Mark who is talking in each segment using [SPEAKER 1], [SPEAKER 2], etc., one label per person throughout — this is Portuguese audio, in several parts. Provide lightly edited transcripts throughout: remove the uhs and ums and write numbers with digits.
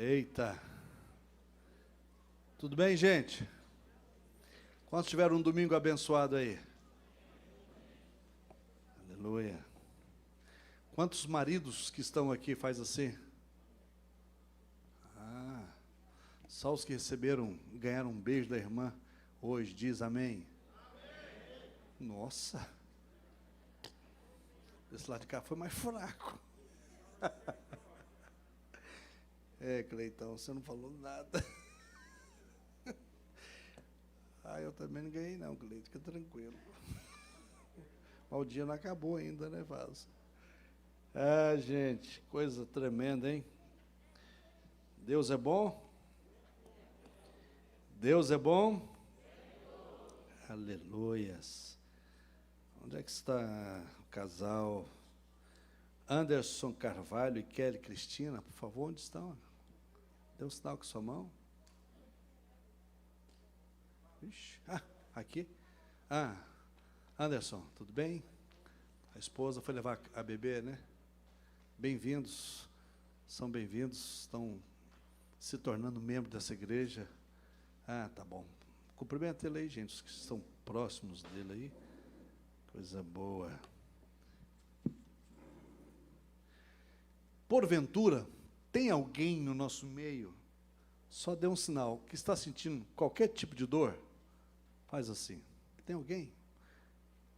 [SPEAKER 1] Eita! Tudo bem, gente? Quantos tiveram um domingo abençoado aí? Aleluia! Quantos maridos que estão aqui faz assim? Ah, só os que receberam, ganharam um beijo da irmã hoje, diz amém. Nossa! Esse lado de cá foi mais fraco. Cleitão, você não falou nada. Eu também não ganhei não, Cleito, fica tranquilo. Mas o dia não acabou ainda, né, Vaso? Gente, coisa tremenda, hein? Deus é bom? Deus é bom? Aleluias. Onde é que está o casal Anderson Carvalho e Kelly Cristina? Por favor, onde estão? Dê um sinal com sua mão. Ixi, aqui. Anderson, tudo bem? A esposa foi levar a bebê, né? Bem-vindos, são bem-vindos, estão se tornando membro dessa igreja. Tá bom. Cumprimenta ele aí, gente, os que estão próximos dele aí. Coisa boa. Porventura, tem alguém no nosso meio, só dê um sinal, que está sentindo qualquer tipo de dor? Faz assim. Tem alguém?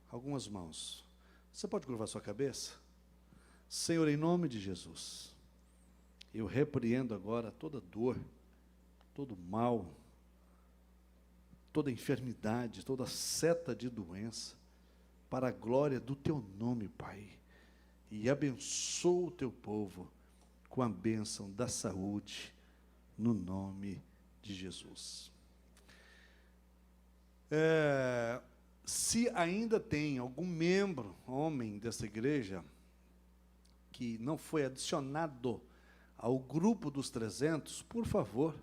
[SPEAKER 1] Algumas mãos. Você pode curvar sua cabeça? Senhor, em nome de Jesus, eu repreendo agora toda dor, todo mal, toda enfermidade, toda seta de doença, para a glória do teu nome, Pai. E abençoa o teu povo com a bênção da saúde, no nome de Jesus. Se ainda tem algum membro, homem dessa igreja, que não foi adicionado ao grupo dos 300, por favor,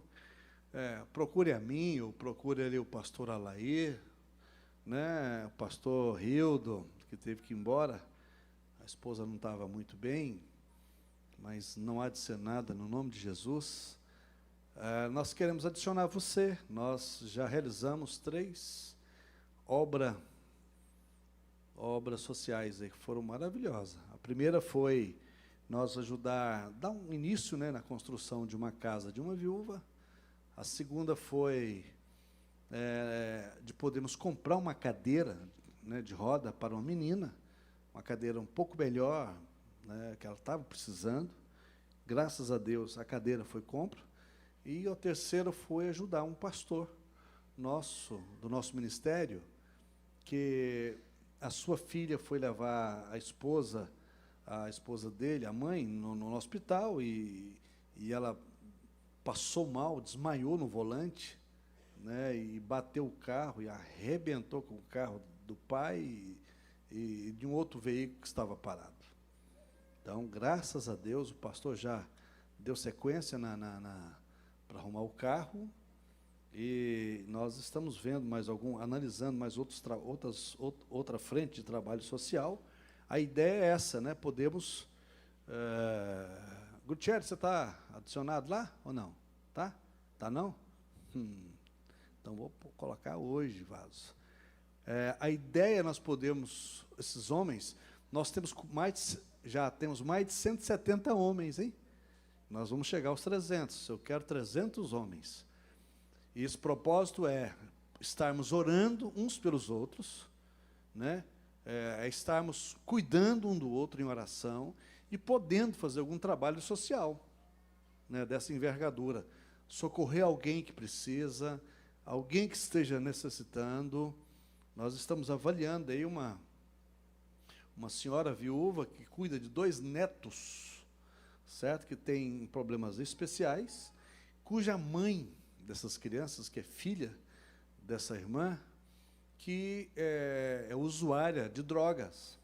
[SPEAKER 1] procure a mim, ou procure ali o pastor Alair, né, o pastor Hildo, que teve que ir embora, a esposa não estava muito bem, mas não há de ser nada, no nome de Jesus. Nós queremos adicionar você. Nós já realizamos 3 obras sociais aí, que foram maravilhosas. A primeira foi nós ajudar, dar um início, né, na construção de uma casa de uma viúva. A segunda foi de podermos comprar uma cadeira, né, de roda para uma menina, uma cadeira um pouco melhor, né, que ela estava precisando. Graças a Deus, a cadeira foi compra. E o terceiro foi ajudar um pastor do nosso ministério, que a sua filha foi levar a esposa dele, a mãe, no hospital, e ela passou mal, desmaiou no volante, né, e bateu o carro, e arrebentou com o carro do pai e de um outro veículo que estava parado. Então, graças a Deus, o pastor já deu sequência para arrumar o carro, e nós estamos vendo analisando mais outra frente de trabalho social. A ideia é essa, né? Podemos... Gutierrez, você está adicionado lá ou não? Tá? Tá não? Então, vou colocar hoje, Vaso. A ideia, nós podemos, esses homens, já temos mais de 170 homens, hein? Nós vamos chegar aos 300, eu quero 300 homens. E esse propósito é estarmos orando uns pelos outros, né? Estarmos cuidando um do outro em oração e podendo fazer algum trabalho social, né, dessa envergadura. Socorrer alguém que precisa, alguém que esteja necessitando. Nós estamos avaliando aí uma senhora viúva que cuida de 2 netos, certo? Que tem problemas especiais, cuja mãe dessas crianças, que é filha dessa irmã, que é usuária de drogas.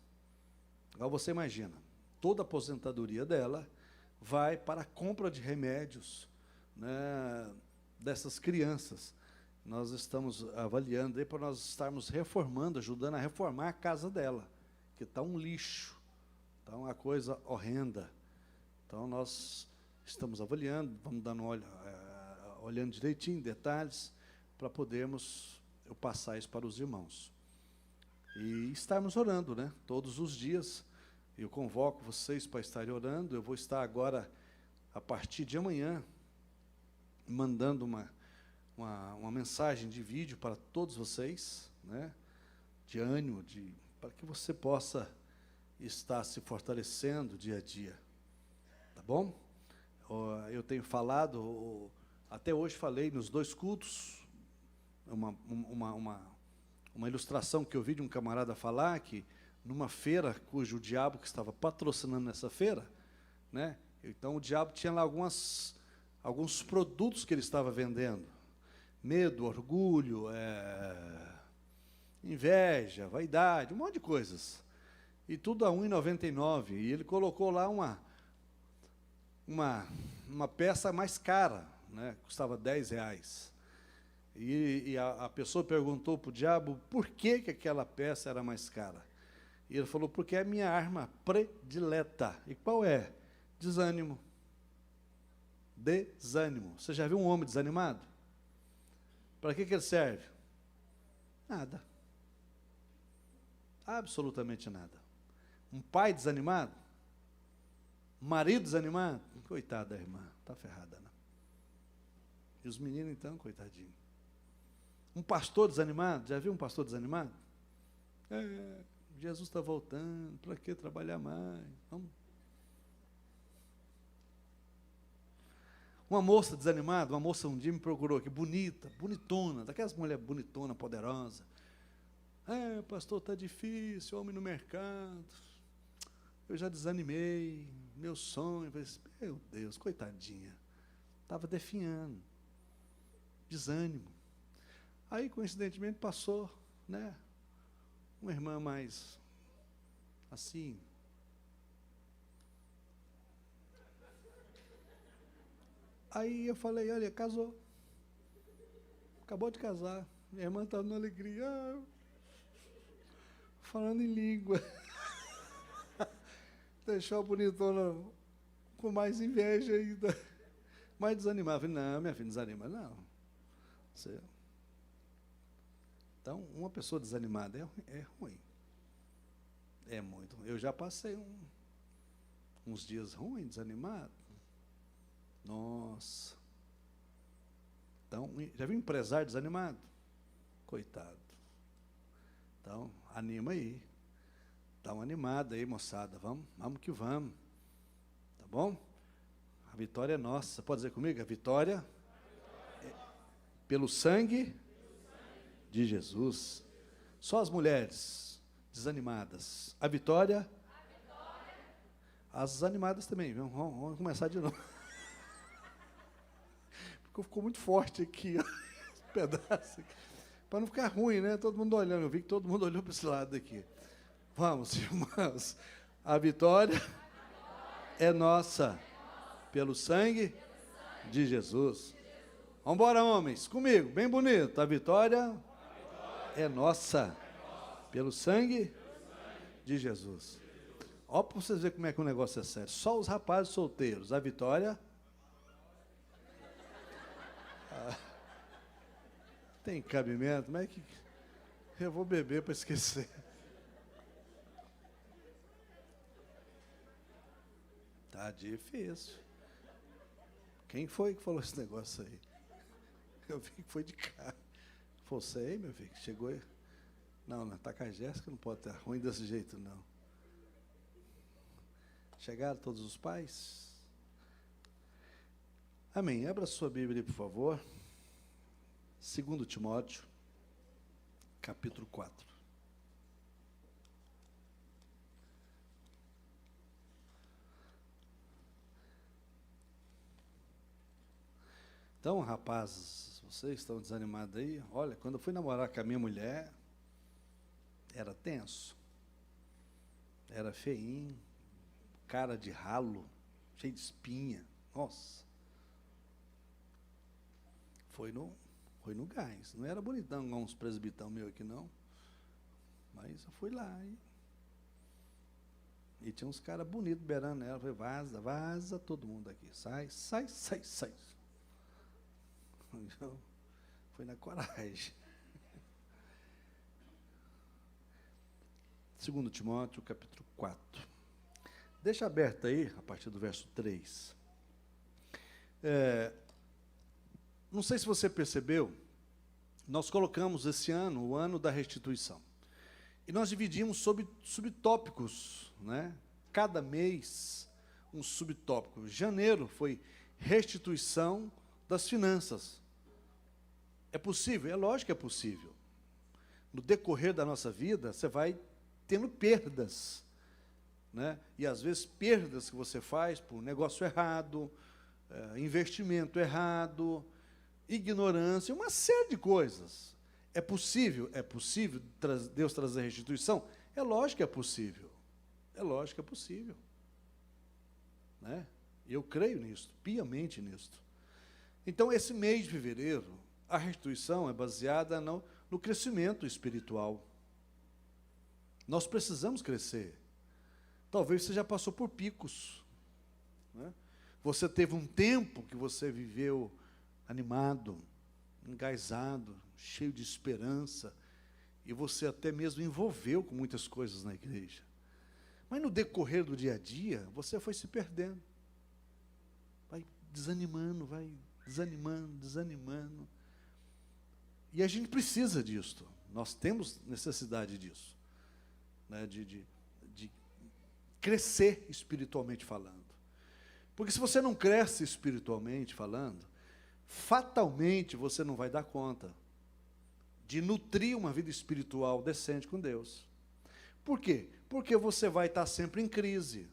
[SPEAKER 1] Agora você imagina, toda a aposentadoria dela vai para a compra de remédios, né, dessas crianças. Nós estamos avaliando aí para nós estarmos reformando, ajudando a reformar a casa dela, que está um lixo, está uma coisa horrenda. Então, nós estamos avaliando, vamos dando olhando direitinho, detalhes, para podermos eu passar isso para os irmãos. E estarmos orando, né? Todos os dias. Eu convoco vocês para estarem orando. Eu vou estar agora, a partir de amanhã, mandando uma mensagem de vídeo para todos vocês, né? De ânimo, para que você possa estar se fortalecendo dia a dia. Tá bom? Eu tenho falado, até hoje falei nos 2 cultos, uma ilustração que eu vi de um camarada falar que numa feira cujo o diabo que estava patrocinando essa feira, né? Então o diabo tinha lá alguns produtos que ele estava vendendo: medo, orgulho, inveja, vaidade, um monte de coisas. E tudo a R$ 1,99. E ele colocou lá uma peça mais cara, né? Custava R$ 10. E a pessoa perguntou para o diabo por que aquela peça era mais cara. E ele falou, porque é a minha arma predileta. E qual é? Desânimo. Desânimo. Você já viu um homem desanimado? Para que ele serve? Nada. Absolutamente nada. Um pai desanimado? Um marido desanimado? Coitada da irmã, está ferrada, né? E os meninos, então, coitadinho. Um pastor desanimado? Já viu um pastor desanimado? Jesus está voltando, para que trabalhar mais? Vamos. Uma moça desanimada, uma moça um dia me procurou aqui, bonita, bonitona, daquelas mulheres bonitona, poderosa. Pastor, está difícil, homem no mercado. Eu já desanimei, meu sonho. Meu Deus, coitadinha. Estava definhando. Desânimo. Aí, coincidentemente, passou, né? Uma irmã mais assim. Aí eu falei, olha, casou. Acabou de casar. Minha irmã estava na alegria. Falando em língua. Deixou a bonitona com mais inveja ainda. Mais desanimada. Falei, não, minha filha, não desanima, não. Você... Então, uma pessoa desanimada é ruim. É muito. Eu já passei uns dias ruins, desanimado. Nossa. Então, já viu um empresário desanimado? Coitado. Então, anima aí. Dá uma animada aí, moçada. Vamos que vamos. Tá bom? A vitória é nossa. Pode dizer comigo? A vitória é pelo sangue de Jesus. Só as mulheres desanimadas. A vitória? As animadas também. Vamos começar de novo. Porque ficou muito forte aqui, ó, esse pedaço. Para não ficar ruim, né? Todo mundo olhando. Eu vi que todo mundo olhou para esse lado aqui. Vamos, irmãos. A vitória é nossa. Pelo sangue de Jesus. Vamos embora, homens. Comigo, bem bonito. A vitória é nossa. Pelo sangue de Jesus. Ó, para vocês verem como é que o negócio é sério. Só os rapazes solteiros. A vitória... tem cabimento? Como é que... Eu vou beber para esquecer. Tá difícil. Quem foi que falou esse negócio aí? Eu vi que foi de cá. Você aí, meu filho, que chegou aí? Não, tá com a Jéssica, não pode estar ruim desse jeito, não. Chegaram todos os pais? Amém. Abra sua Bíblia, por favor. 2 Timóteo, capítulo 4. Então, rapazes, vocês estão desanimados aí? Olha, quando eu fui namorar com a minha mulher, era tenso. Era feinho, cara de ralo, cheio de espinha. Nossa. Foi no gás. Não era bonitão igual uns presbitão meu aqui, não. Mas eu fui lá E tinha uns caras bonitos beirando ela. Eu falei, vaza, vaza todo mundo aqui. Sai, sai, sai, sai. Então, foi na coragem. 2 Timóteo, capítulo 4. Deixa aberto aí, a partir do verso 3. Não sei se você percebeu, nós colocamos esse ano, o ano da restituição. E nós dividimos sobre subtópicos, né? Cada mês, um subtópico. Janeiro foi restituição das finanças. É possível? É lógico que é possível. No decorrer da nossa vida, você vai tendo perdas, né? E às vezes perdas que você faz por negócio errado, investimento errado, ignorância, uma série de coisas. É possível? É possível Deus trazer restituição? É lógico que é possível. É lógico que é possível. Né? Eu creio nisso, piamente nisso. Então, esse mês de fevereiro, a restituição é baseada no crescimento espiritual. Nós precisamos crescer. Talvez você já passou por picos, né? Você teve um tempo que você viveu animado, engaisado, cheio de esperança, e você até mesmo envolveu com muitas coisas na igreja. Mas no decorrer do dia a dia, você foi se perdendo. Vai desanimando, desanimando. E a gente precisa disso. Nós temos necessidade disso, né? De crescer espiritualmente falando. Porque se você não cresce espiritualmente falando, fatalmente você não vai dar conta de nutrir uma vida espiritual decente com Deus. Por quê? Porque você vai estar sempre em crise.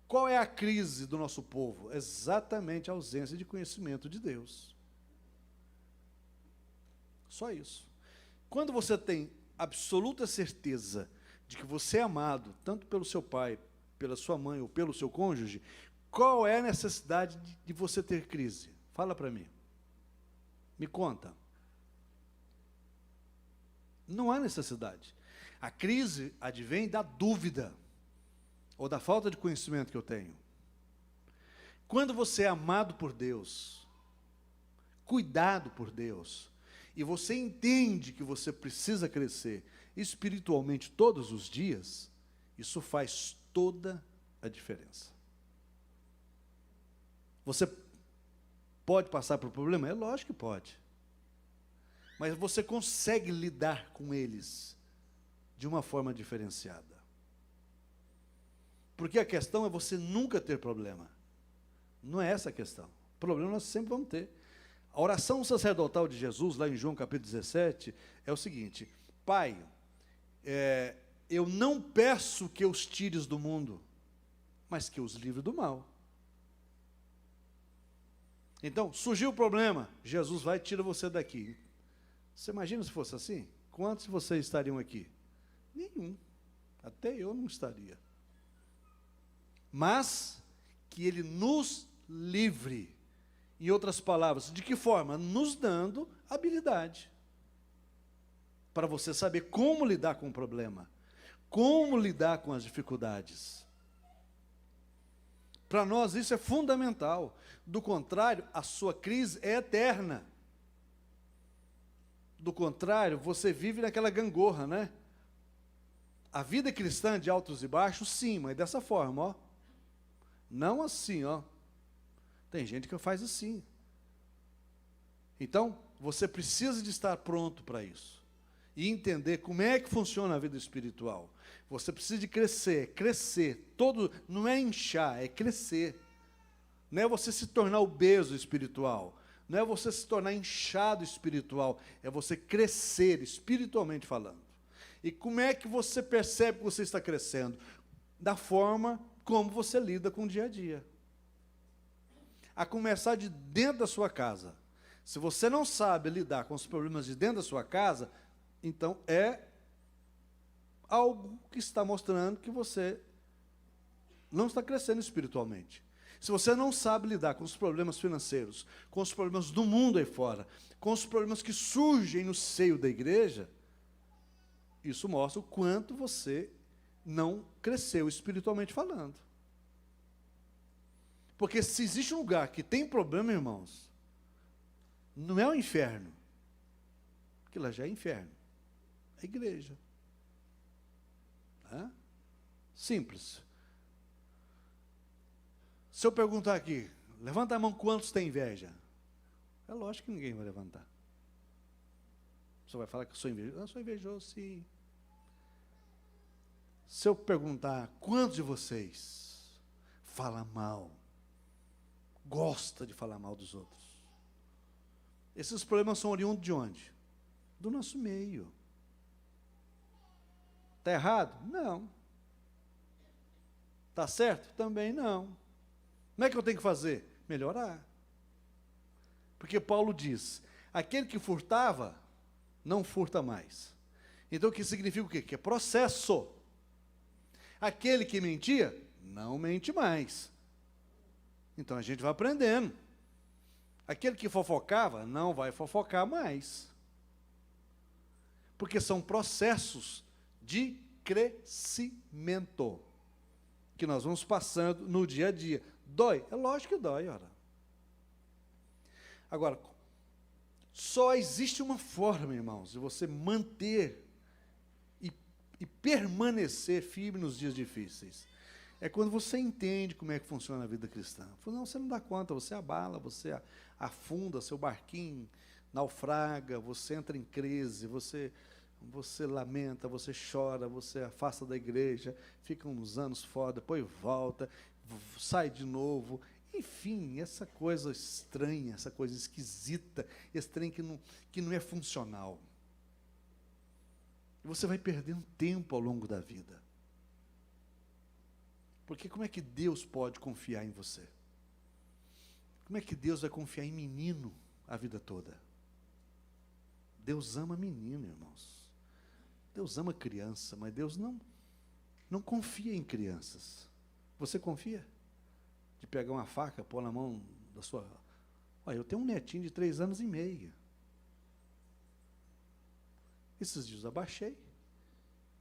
[SPEAKER 1] Qual é a crise do nosso povo? Exatamente a ausência de conhecimento de Deus. Só isso. Quando você tem absoluta certeza de que você é amado, tanto pelo seu pai, pela sua mãe ou pelo seu cônjuge, qual é a necessidade de você ter crise? Fala para mim. Me conta. Não há necessidade. A crise advém da dúvida ou da falta de conhecimento que eu tenho. Quando você é amado por Deus, cuidado por Deus, e você entende que você precisa crescer espiritualmente todos os dias, isso faz toda a diferença. Você pode passar por problema? É lógico que pode. Mas você consegue lidar com eles de uma forma diferenciada. Porque a questão é você nunca ter problema. Não é essa a questão. Problema nós sempre vamos ter. A oração sacerdotal de Jesus, lá em João capítulo 17, é o seguinte: Pai, eu não peço que os tires do mundo, mas que os livre do mal. Então, surgiu o problema, Jesus vai e tira você daqui. Você imagina se fosse assim? Quantos de vocês estariam aqui? Nenhum. Até eu não estaria. Mas que Ele nos livre. Em outras palavras, de que forma? Nos dando habilidade. Para você saber como lidar com o problema. Como lidar com as dificuldades. Para nós isso é fundamental. Do contrário, a sua crise é eterna. Do contrário, você vive naquela gangorra, né? A vida cristã de altos e baixos, sim, mas dessa forma, ó. Não assim, ó. Tem gente que faz assim. Então, você precisa de estar pronto para isso. E entender como é que funciona a vida espiritual. Você precisa de crescer. Não é inchar, é crescer. Não é você se tornar obeso espiritual. Não é você se tornar inchado espiritual. É você crescer espiritualmente falando. E como é que você percebe que você está crescendo? Da forma como você lida com o dia a dia. A começar de dentro da sua casa. Se você não sabe lidar com os problemas de dentro da sua casa, então é algo que está mostrando que você não está crescendo espiritualmente. Se você não sabe lidar com os problemas financeiros, com os problemas do mundo aí fora, com os problemas que surgem no seio da igreja, isso mostra o quanto você não cresceu espiritualmente falando. Porque se existe um lugar que tem problema, irmãos, não é o inferno, porque lá já é inferno, é a igreja. Tá? Simples. Se eu perguntar aqui, levanta a mão, quantos têm inveja? É lógico que ninguém vai levantar. Você vai falar que eu sou invejoso? Eu sou invejoso, sim. Se eu perguntar, quantos de vocês falam mal, gosta de falar mal dos outros? Esses problemas são oriundos de onde? Do nosso meio. Está errado? Não. Está certo? Também não. Como é que eu tenho que fazer? Melhorar. Porque Paulo diz, aquele que furtava, não furta mais. Então, o que significa o quê? Que é processo. Aquele que mentia, não mente mais. Então, a gente vai aprendendo. Aquele que fofocava, não vai fofocar mais. Porque são processos de crescimento que nós vamos passando no dia a dia. Dói? É lógico que dói, ora. Agora, só existe uma forma, irmãos, de você manter e permanecer firme nos dias difíceis. É quando você entende como é que funciona a vida cristã. Não, você não dá conta, você abala, você afunda, seu barquinho naufraga, você entra em crise, você lamenta, você chora, você afasta da igreja, fica uns anos fora, depois volta, sai de novo. Enfim, essa coisa estranha, essa coisa esquisita, esse trem que não é funcional. E você vai perdendo tempo ao longo da vida. Porque como é que Deus pode confiar em você? Como é que Deus vai confiar em menino a vida toda? Deus ama menino, irmãos. Deus ama criança, mas Deus não confia em crianças. Você confia? De pegar uma faca, pôr na mão da sua... Olha, eu tenho um netinho de 3 anos e meio. Esses dias eu abaixei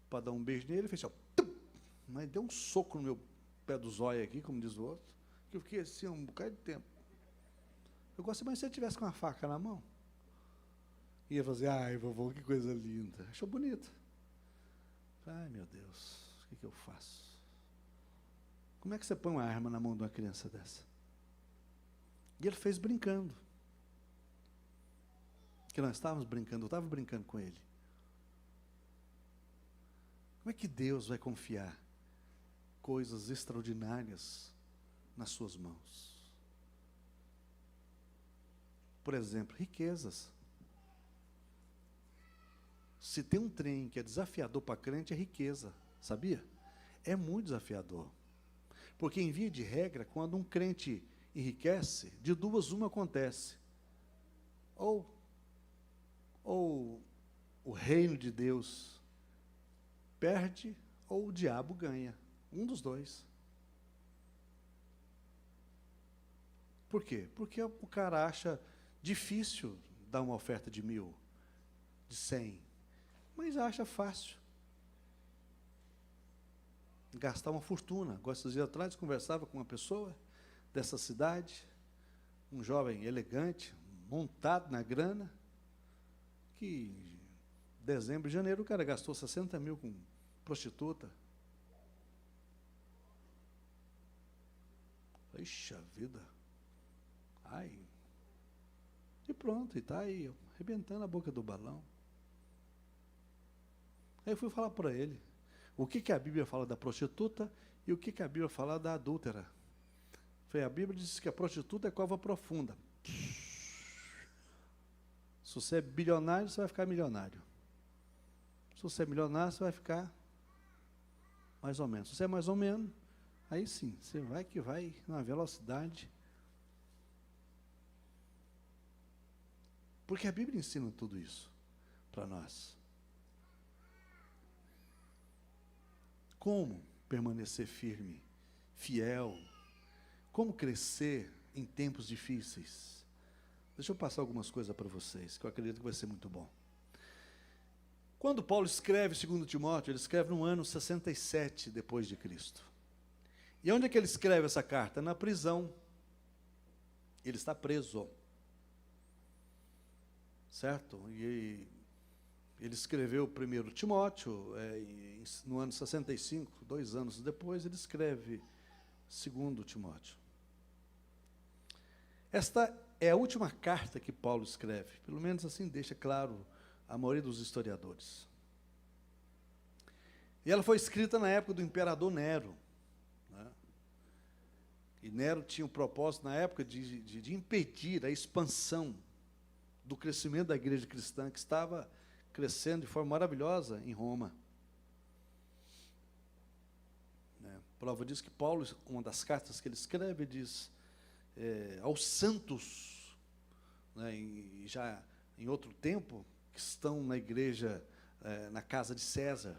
[SPEAKER 1] para dar um beijo nele, ele fez assim, ó, mas deu um soco no meu pé do zóio aqui, como diz o outro, que eu fiquei assim um bocado de tempo. Eu gosto mais se ele tivesse com uma faca na mão. Ia fazer, ai, vovô, que coisa linda. Achou bonito. Ai, meu Deus, o que eu faço? Como é que você põe uma arma na mão de uma criança dessa? E ele fez brincando. Que nós estávamos brincando, eu estava brincando com ele. Como é que Deus vai confiar coisas extraordinárias nas suas mãos? Por exemplo, riquezas. Se tem um trem que é desafiador para crente, é riqueza, sabia? É muito desafiador. Porque, em via de regra, quando um crente enriquece, de duas, uma acontece. Ou o reino de Deus perde, ou o diabo ganha. Um dos dois. Por quê? Porque o cara acha difícil dar uma oferta de 1.000, de 100, mas acha fácil. Gastar uma fortuna. Esses dias atrás, conversava com uma pessoa dessa cidade, um jovem elegante, montado na grana, que em dezembro e janeiro o cara gastou 60 mil com prostituta. Ixi, a vida. Ai. E pronto, e está aí, arrebentando a boca do balão. Aí eu fui falar para ele, o que a Bíblia fala da prostituta e o que a Bíblia fala da adúltera. Falei, a Bíblia diz que a prostituta é cova profunda. Se você é bilionário, você vai ficar milionário. Se você é milionário, você vai ficar mais ou menos. Se você é mais ou menos, aí sim, você vai que vai na velocidade. Porque a Bíblia ensina tudo isso para nós. Como permanecer firme, fiel, como crescer em tempos difíceis. Deixa eu passar algumas coisas para vocês, que eu acredito que vai ser muito bom. Quando Paulo escreve 2 Timóteo, ele escreve no ano 67 depois de Cristo. E onde é que ele escreve essa carta? Na prisão. Ele está preso. Certo? E ele escreveu o 1 Timóteo, no ano 65, 2 anos depois, ele escreve 2 Timóteo. Esta é a última carta que Paulo escreve, pelo menos assim deixa claro a maioria dos historiadores. E ela foi escrita na época do imperador Nero. Né? E Nero tinha o propósito, na época, de impedir a expansão do crescimento da igreja cristã, que estava crescendo de forma maravilhosa em Roma. Prova disso que Paulo, uma das cartas que ele escreve, diz aos santos, né, e já em outro tempo, que estão na igreja, na casa de César.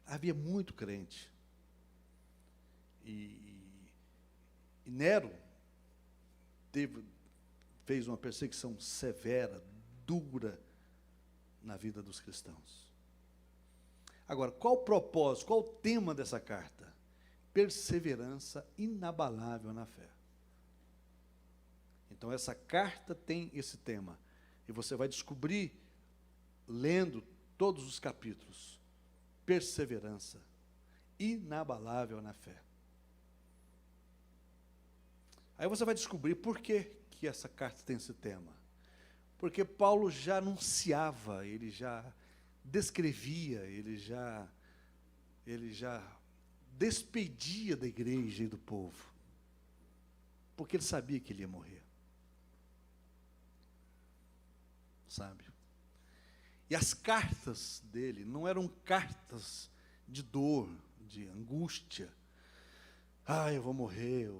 [SPEAKER 1] Havia muito crente. E Nero fez uma perseguição severa, dura, na vida dos cristãos. Agora, qual o propósito, qual o tema dessa carta? Perseverança inabalável na fé. Então, essa carta tem esse tema. E você vai descobrir, lendo todos os capítulos, perseverança inabalável na fé. Aí você vai descobrir por que essa carta tem esse tema. Porque Paulo já anunciava, ele já descrevia, ele já despedia da igreja e do povo. Porque ele sabia que ele ia morrer. Sabe? E as cartas dele não eram cartas de dor, de angústia. Eu vou morrer,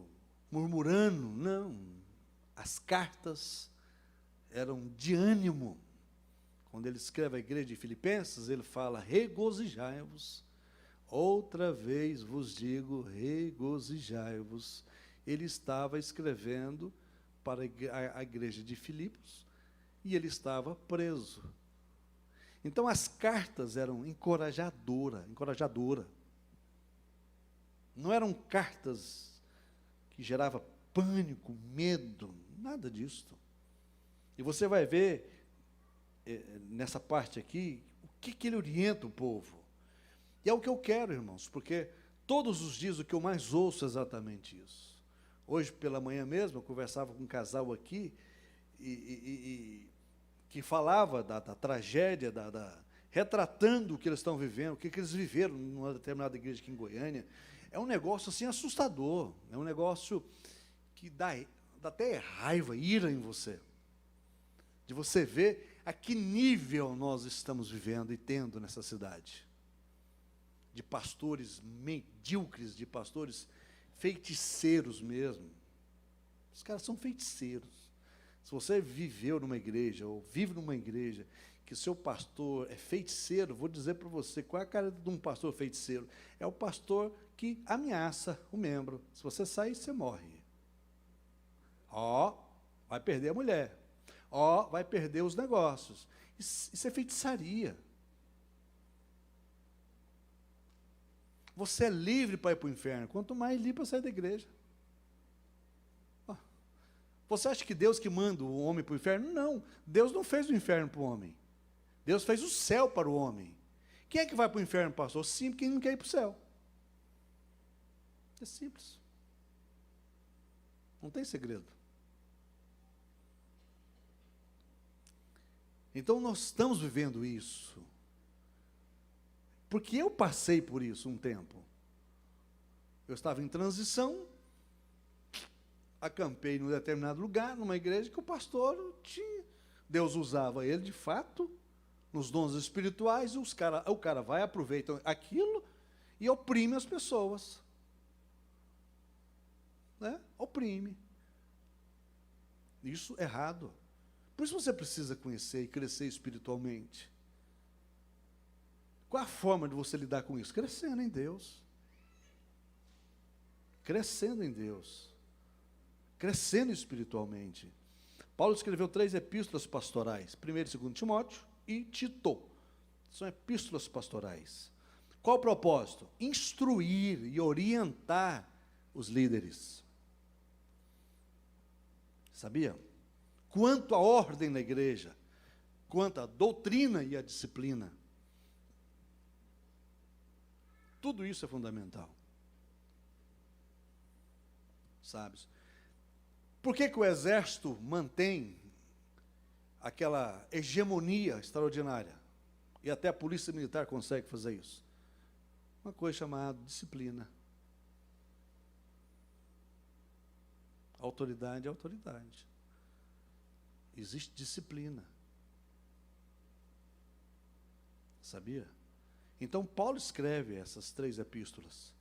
[SPEAKER 1] murmurando. Não. As cartas eram de ânimo. Quando ele escreve a igreja de Filipenses, ele fala: regozijai-vos. Outra vez vos digo, regozijai-vos. Ele estava escrevendo para a igreja de Filipos e ele estava preso. Então as cartas eram encorajadora. Não eram cartas que geravam pânico, medo, nada disso. E você vai ver, nessa parte aqui, o que ele orienta o povo. E é o que eu quero, irmãos, porque todos os dias o que eu mais ouço é exatamente isso. Hoje, pela manhã mesmo, eu conversava com um casal aqui, que falava da tragédia, retratando o que eles estão vivendo, o que eles viveram numa determinada igreja aqui em Goiânia. É um negócio assim assustador, é um negócio que dá até raiva, ira em você, de você ver a que nível nós estamos vivendo e tendo nessa cidade, de pastores medíocres, de pastores feiticeiros mesmo. Os caras são feiticeiros. Se você viveu numa igreja, ou vive numa igreja, que o seu pastor é feiticeiro, vou dizer para você, qual é a cara de um pastor feiticeiro? É o pastor que ameaça o membro. Se você sair, você morre. Vai perder a mulher. Vai perder os negócios. Isso é feitiçaria. Você é livre para ir para o inferno, quanto mais livre para sair da igreja. Você acha que Deus que manda o homem para o inferno? Não, Deus não fez o inferno para o homem. Deus fez o céu para o homem. Quem é que vai para o inferno, pastor? Simples, quem não quer ir para o céu. É simples. Não tem segredo. Então nós estamos vivendo isso. Porque eu passei por isso um tempo. Eu estava em transição, acampei num determinado lugar, numa igreja que o pastor tinha. Deus usava ele de fato, nos dons espirituais, e o cara vai, aproveita aquilo e oprime as pessoas. Né? Oprime. Isso é errado. Por isso você precisa conhecer e crescer espiritualmente. Qual a forma de você lidar com isso? Crescendo em Deus. Crescendo em Deus. Crescendo espiritualmente. Paulo escreveu 3 epístolas pastorais. 1 e 2 Timóteo, e Tito. São epístolas pastorais. Qual o propósito? Instruir e orientar os líderes. Sabia? Quanto à ordem na igreja, quanto à doutrina e à disciplina. Tudo isso é fundamental. Sabe? Por que o exército mantém aquela hegemonia extraordinária? E até a polícia militar consegue fazer isso. Uma coisa chamada disciplina. Autoridade é autoridade. Existe disciplina. Sabia? Então, Paulo escreve essas 3 epístolas.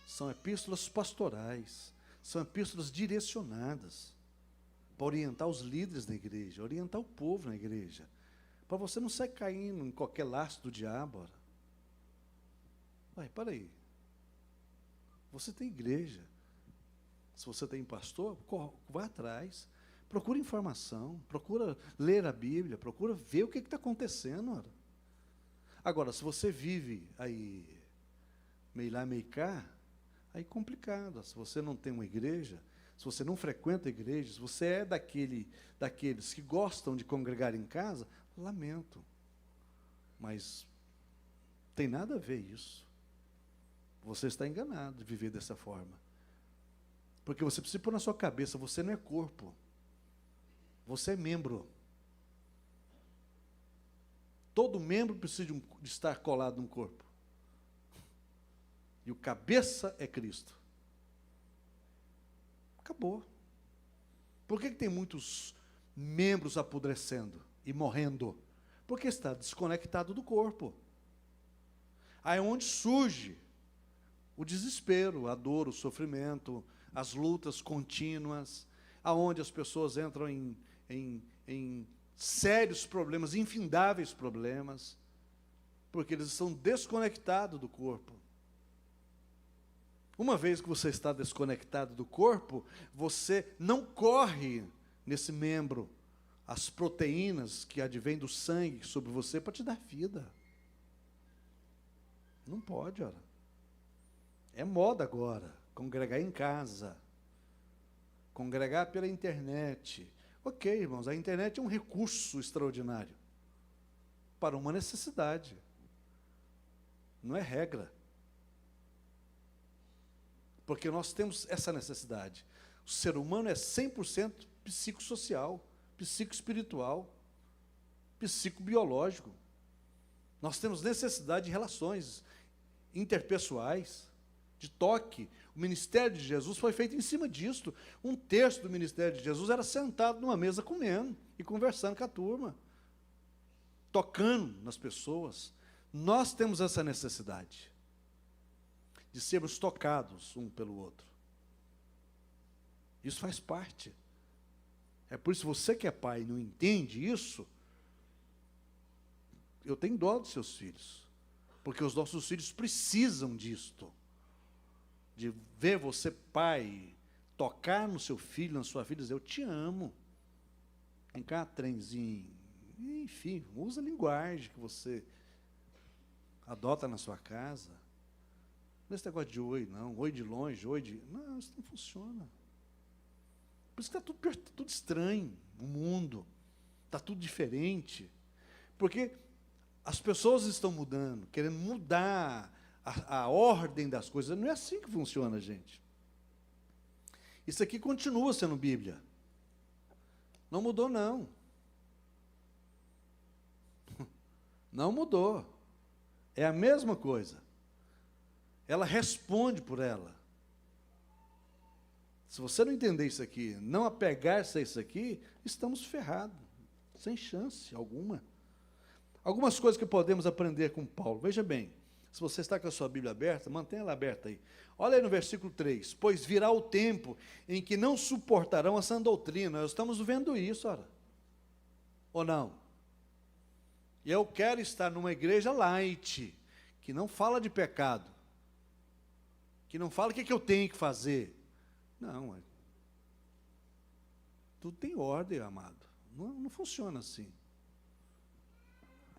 [SPEAKER 1] São epístolas pastorais. São epístolas direcionadas para orientar os líderes da igreja, orientar o povo na igreja. Para você não sair caindo em qualquer laço do diabo. Para aí. Você tem igreja. Se você tem pastor, vá atrás. Procura informação, procura ler a Bíblia, procura ver o que está acontecendo. Ora. Agora, se você vive aí, meio lá, meio cá, aí é complicado. Se você não tem uma igreja, se você não frequenta a igreja, se você é daqueles que gostam de congregar em casa, lamento. Mas tem nada a ver isso. Você está enganado de viver dessa forma. Porque você precisa pôr na sua cabeça, você não é corpo. Você é membro. Todo membro precisa de estar colado num corpo. E o cabeça é Cristo. Acabou. Por que tem muitos membros apodrecendo e morrendo? Porque está desconectado do corpo. Aí é onde surge o desespero, a dor, o sofrimento, as lutas contínuas, aonde as pessoas entram em sérios problemas, infindáveis problemas, porque eles estão desconectados do corpo. Uma vez que você está desconectado do corpo, você não corre nesse membro as proteínas que advêm do sangue sobre você para te dar vida. Não pode, ora. É moda agora, congregar em casa, congregar pela internet. Ok, irmãos, a internet é um recurso extraordinário para uma necessidade. Não é regra. Porque nós temos essa necessidade. O ser humano é 100% psicossocial, psicoespiritual, psicobiológico. Nós temos necessidade de relações interpessoais, de toque. O ministério de Jesus foi feito em cima disto. Um terço do ministério de Jesus era sentado numa mesa comendo e conversando com a turma, tocando nas pessoas. Nós temos essa necessidade de sermos tocados um pelo outro. Isso faz parte. É por isso que você que é pai e não entende isso, eu tenho dó dos seus filhos, porque os nossos filhos precisam disto, de ver você, pai, tocar no seu filho, na sua filha, e dizer, eu te amo. Vem cá, trenzinho. Enfim, usa a linguagem que você adota na sua casa. Não é esse negócio de oi, não. Oi de longe, oi de... Não, isso não funciona. Por isso que está tudo estranho, o mundo. Está tudo diferente. Porque as pessoas estão mudando, querendo mudar a ordem das coisas. Não é assim que funciona, gente. Isso aqui continua sendo Bíblia. Não mudou, não. Não mudou. É a mesma coisa. Ela responde por ela. Se você não entender isso aqui, não apegar-se a isso aqui, estamos ferrados. Sem chance alguma. Algumas coisas que podemos aprender com Paulo. Veja bem. Se você está com a sua Bíblia aberta, mantenha ela aberta aí. Olha aí no versículo 3. Pois virá o tempo em que não suportarão a sã doutrina. Nós estamos vendo isso, ora. Ou não? E eu quero estar numa igreja light, que não fala de pecado, que não fala o que eu tenho que fazer. Não, tudo tem ordem, amado. Não funciona assim.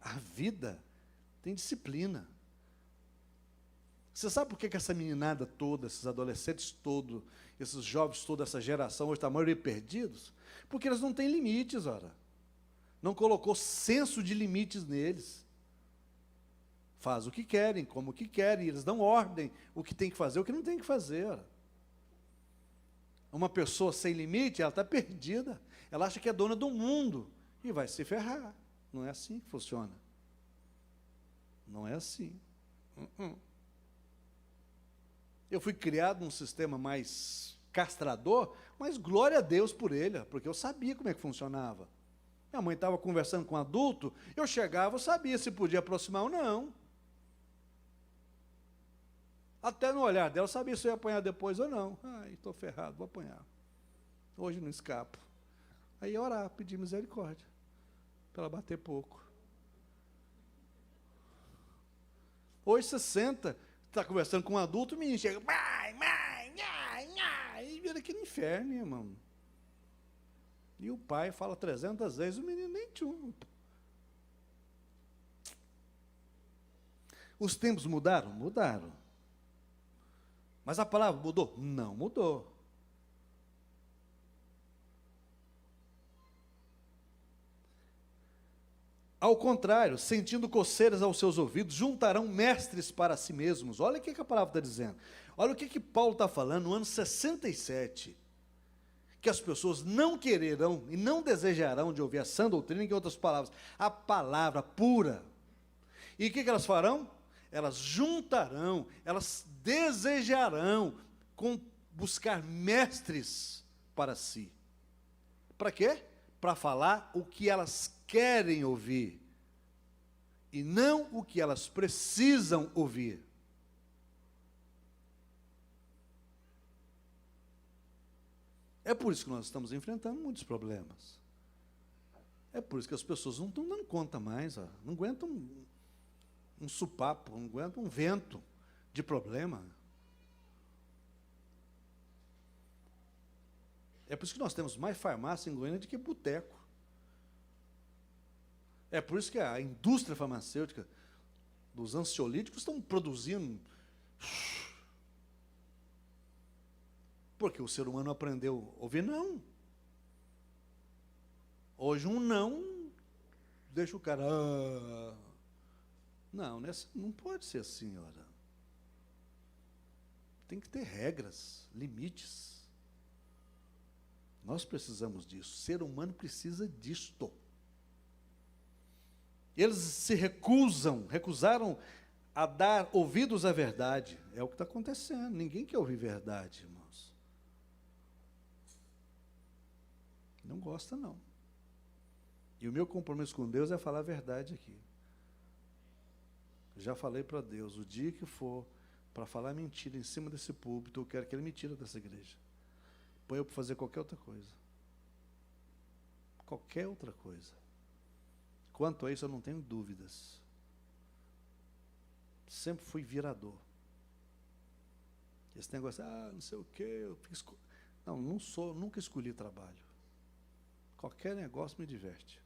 [SPEAKER 1] A vida tem disciplina. Você sabe por que essa meninada toda, esses adolescentes todos, esses jovens toda, essa geração hoje está a maioria perdidos? Porque eles não têm limites, ora. Não colocou senso de limites neles. Faz o que querem, como o que querem, eles dão ordem, o que tem que fazer, o que não tem que fazer. Ora. Uma pessoa sem limite, ela está perdida. Ela acha que é dona do mundo e vai se ferrar. Não é assim que funciona. Não é assim. Eu fui criado num sistema mais castrador, mas glória a Deus por ele, porque eu sabia como é que funcionava. Minha mãe estava conversando com um adulto, eu chegava, eu sabia se podia aproximar ou não. Até no olhar dela, eu sabia se eu ia apanhar depois ou não. Ai, estou ferrado, vou apanhar. Hoje não escapo. Aí orar, pedir misericórdia, para ela bater pouco. Hoje você senta, está conversando com um adulto, o menino chega, mãe, e vira aquele inferno, irmão. E o pai fala 300 vezes, o menino nem tchum. Os tempos mudaram? Mudaram. Mas a palavra mudou? Não mudou. Ao contrário, sentindo coceiras aos seus ouvidos, juntarão mestres para si mesmos. Olha o que a palavra está dizendo. Olha o que Paulo está falando no ano 67. Que as pessoas não quererão e não desejarão de ouvir a sã doutrina, em outras palavras, a palavra pura. E o que elas farão? Elas juntarão, elas desejarão buscar mestres para si. Para quê? Para falar o que elas querem ouvir, e não o que elas precisam ouvir. É por isso que nós estamos enfrentando muitos problemas. É por isso que as pessoas não estão dando conta mais, ó. Não aguentam um supapo, não aguentam um vento de problema. É por isso que nós temos mais farmácia em Goiânia do que boteco. É por isso que a indústria farmacêutica dos ansiolíticos estão produzindo. Porque o ser humano aprendeu a ouvir não. Hoje um não deixa o cara... Não, não pode ser assim, ora. Tem que ter regras, limites. Nós precisamos disso. O ser humano precisa disto. Eles se recusaram a dar ouvidos à verdade. É o que está acontecendo. Ninguém quer ouvir verdade, irmãos. Não gosta, não. E o meu compromisso com Deus é falar a verdade aqui. Já falei para Deus, o dia que for para falar mentira em cima desse púlpito, eu quero que Ele me tire dessa igreja. Põe eu para fazer qualquer outra coisa. Qualquer outra coisa. Quanto a isso, eu não tenho dúvidas. Sempre fui virador. Esse negócio, não sei o quê. Não sou, nunca escolhi trabalho. Qualquer negócio me diverte.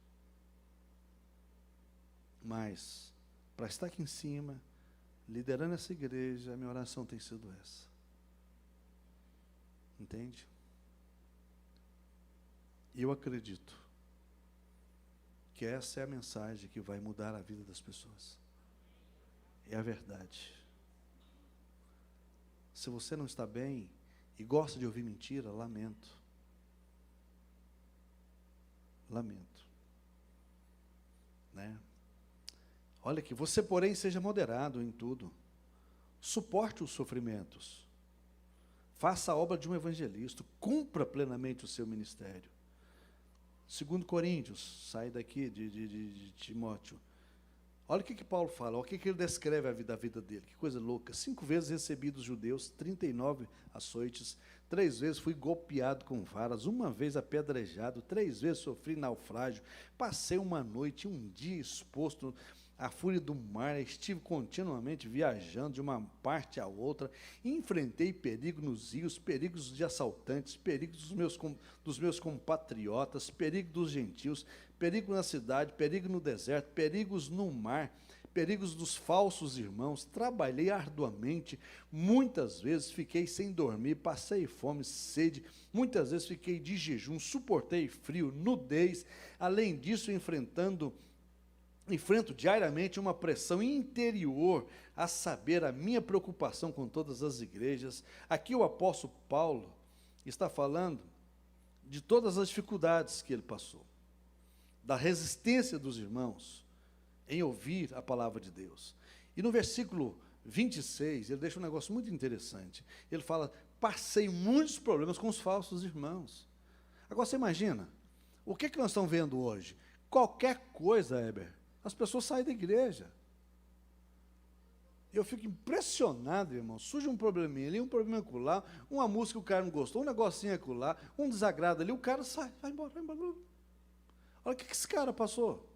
[SPEAKER 1] Mas, para estar aqui em cima, liderando essa igreja, a minha oração tem sido essa. Entende? E eu acredito que essa é a mensagem que vai mudar a vida das pessoas. É a verdade. Se você não está bem e gosta de ouvir mentira, lamento. Lamento. Né? Olha aqui, você, porém, seja moderado em tudo. Suporte os sofrimentos. Faça a obra de um evangelista. Cumpra plenamente o seu ministério. 2 Coríntios, sai daqui de Timóteo. Olha o que Paulo fala, olha o que ele descreve a vida dele, que coisa louca. 5 vezes recebi dos judeus 39 açoites, 3 vezes fui golpeado com varas, 1 vez apedrejado, 3 vezes sofri naufrágio, passei uma noite, um dia exposto a fúria do mar, estive continuamente viajando de uma parte a outra, enfrentei perigo nos rios, perigos de assaltantes, perigos dos meus compatriotas, perigo dos gentios, perigo na cidade, perigo no deserto, perigos no mar, perigos dos falsos irmãos. Trabalhei arduamente, muitas vezes fiquei sem dormir, passei fome, sede, muitas vezes fiquei de jejum, suportei frio, nudez. Além disso, enfrento diariamente uma pressão interior, a saber, a minha preocupação com todas as igrejas. Aqui o apóstolo Paulo está falando de todas as dificuldades que ele passou, da resistência dos irmãos em ouvir a palavra de Deus. E no versículo 26, ele deixa um negócio muito interessante. Ele fala: passei muitos problemas com os falsos irmãos. Agora você imagina, o que nós estamos vendo hoje? Qualquer coisa, Heber, as pessoas saem da igreja. Eu fico impressionado, irmão. Surge um probleminha ali, um problema acolá, uma música que o cara não gostou, um negocinho acolá, um desagrado ali, o cara sai, vai embora, vai embora. Olha o que esse cara passou.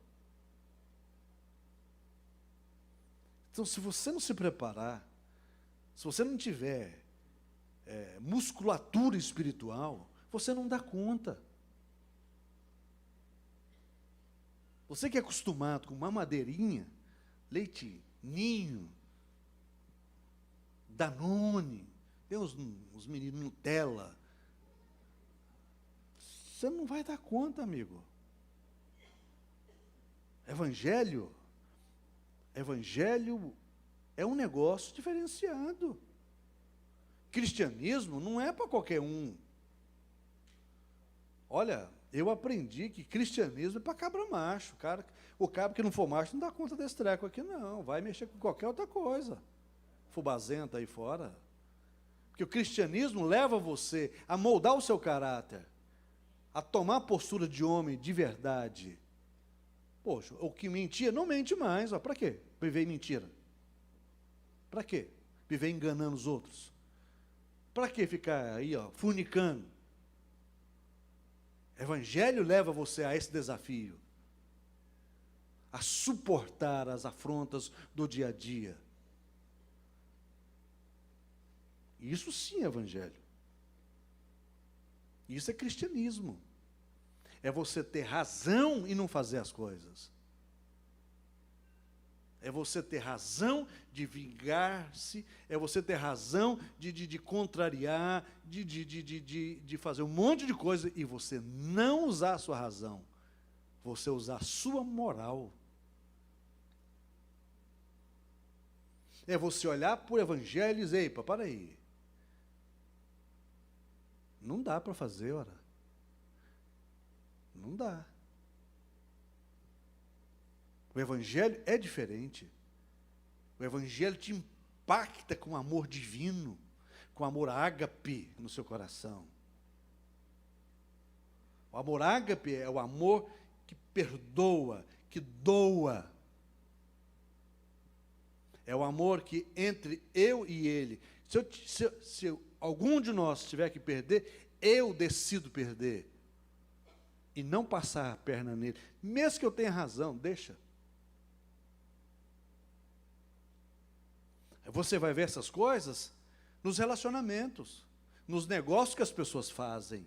[SPEAKER 1] Então, se você não se preparar, se você não tiver musculatura espiritual, você não dá conta. Você que é acostumado com mamadeirinha, leite ninho, Danone, tem uns meninos Nutella, você não vai dar conta, amigo. Evangelho é um negócio diferenciado. Cristianismo não é para qualquer um. Olha, eu aprendi que cristianismo é para cabra macho. O cabra que não for macho não dá conta desse treco aqui, não. Vai mexer com qualquer outra coisa. Fubazenta aí fora. Porque o cristianismo leva você a moldar o seu caráter, a tomar a postura de homem de verdade. Poxa, o que mentia, não mente mais. Para quê? Viver em mentira. Para quê? Viver enganando os outros. Para que ficar aí, funicando? Evangelho leva você a esse desafio, a suportar as afrontas do dia a dia. Isso sim é evangelho. Isso é cristianismo. É você ter razão e não fazer as coisas. É você ter razão de vingar-se, é você ter razão de contrariar, de fazer um monte de coisa, e você não usar a sua razão, você usar a sua moral. É você olhar para o evangelho e dizer: epa, para aí. Não dá para fazer, ora. Não dá. O evangelho é diferente. O evangelho te impacta com amor divino, com amor ágape no seu coração. O amor ágape é o amor que perdoa, que doa. É o amor que entre eu e ele. Se algum de nós tiver que perder, eu decido perder. E não passar a perna nele. Mesmo que eu tenha razão, deixa. Você vai ver essas coisas nos relacionamentos, nos negócios que as pessoas fazem.